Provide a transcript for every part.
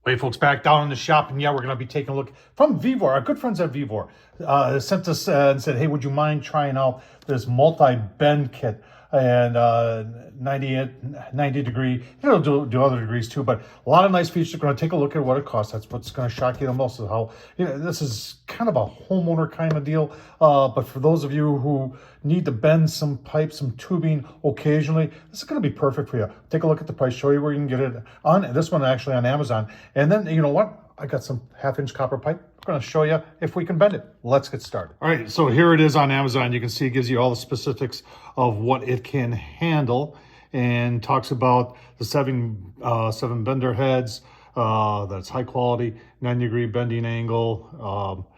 Hey folks, back down in the shop, and yeah, we're going to be taking a look from VEVOR. Our good friends at VEVOR sent us and said, hey, would you mind trying out this multi-bend kit? And 90 degree, it'll do other degrees too, but a lot of nice features. We're going to take a look at what it costs. That's what's going to shock you the most, is how, this is kind of a homeowner kind of deal. But for those of you who need to bend some pipe, some tubing occasionally, this is going to be perfect for you. Take a look at the price, show you where you can get it on. This one actually on Amazon. And then, you know what? I got some 1/2-inch copper pipe. I'm going to show you if we can bend it. Let's get started. All right, so here it is on Amazon. You can see it gives you all the specifics of what it can handle, and talks about the seven bender heads, that's high quality, 90-degree bending angle,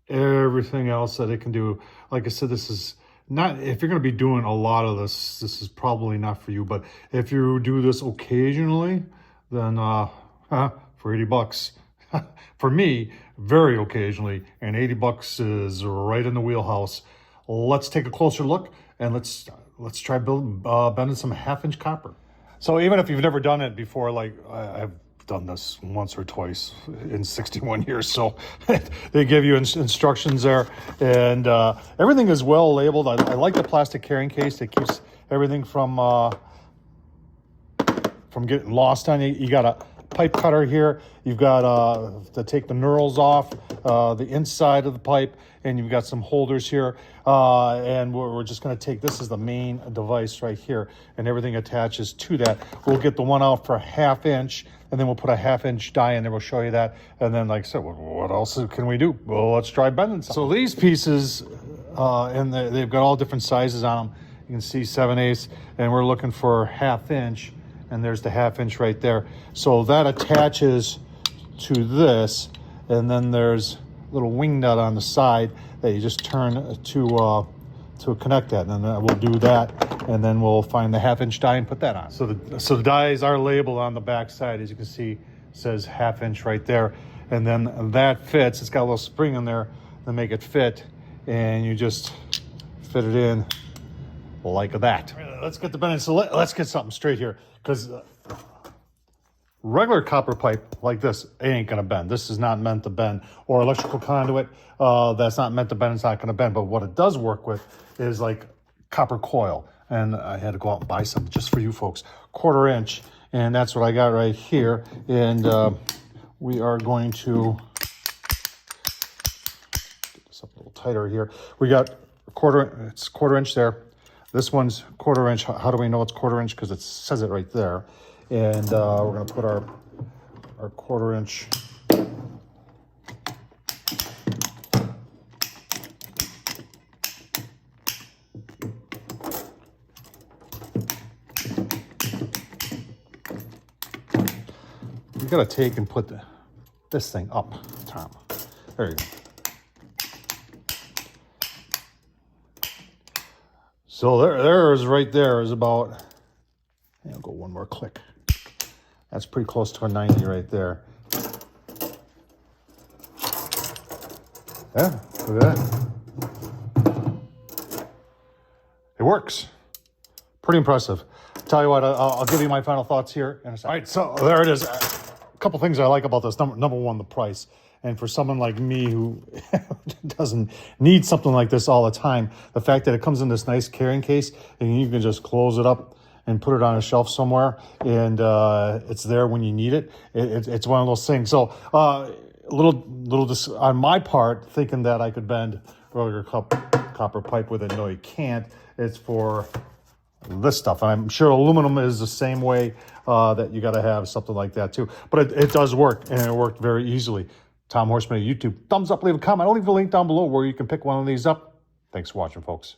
everything else that it can do. Like I said, this is not, if you're going to be doing a lot of this, this is probably not for you. But if you do this occasionally, then for 80 bucks, for me, very occasionally, and 80 bucks is right in the wheelhouse. Let's take a closer look, and let's try bending some 1/2-inch copper. So even if you've never done it before, like I've done this once or twice in 61 years, so they give you instructions there, and everything is well labeled. I like the plastic carrying case. It keeps everything from getting lost on you. You got a pipe cutter here. You've got to take the knurls off the inside of the pipe, and you've got some holders here, and we're just going to take, this is the main device right here, and everything attaches to that. We'll get the one out for 1/2 inch, and then we'll put a 1/2-inch die in there. We'll show you that, and then, like I said, what else can we do? Well, let's try bending some. So these pieces, and they've got all different sizes on them. You can see 7/8, and we're looking for 1/2 inch. And there's the 1/2 inch right there. So that attaches to this, and then there's a little wing nut on the side that you just turn to connect that. And then we'll do that, and then we'll find the 1/2-inch die and put that on. So the dies are labeled on the back side, as you can see. It says 1/2 inch right there, and then that fits. It's got a little spring in there to make it fit, and you just fit it in like that. Let's get the bending. So let's get something straight here, because regular copper pipe like this, it ain't gonna bend. This is not meant to bend. Or electrical conduit, that's not meant to bend. It's not gonna bend. But what it does work with is like copper coil, and I had to go out and buy some just for you folks, 1/4 inch, and that's what I got right here. And we are going to get this up a little tighter here. We got it's 1/4 inch there. This one's 1/4 inch. How do we know it's 1/4 inch? Because it says it right there. And we're going to put our 1/4 inch. You got to take and put this thing up, Tom. There you go. So there's right there is about, I'll go one more click. That's pretty close to a 90 right there. Yeah, look at that. It works. Pretty impressive. Tell you what, I'll give you my final thoughts here in a second. All right, so there it is. A couple things I like about this. Number one, the price. And for someone like me who doesn't need something like this all the time, the fact that it comes in this nice carrying case, and you can just close it up and put it on a shelf somewhere, and it's there when you need it. It's one of those things. So little on my part, thinking that I could bend regular copper pipe with it. No, you can't. It's for this stuff. And I'm sure aluminum is the same way, that you got to have something like that too. But it does work, and it worked very easily. Tom Horseman at YouTube. Thumbs up, leave a comment. I'll leave the link down below where you can pick one of these up. Thanks for watching, folks.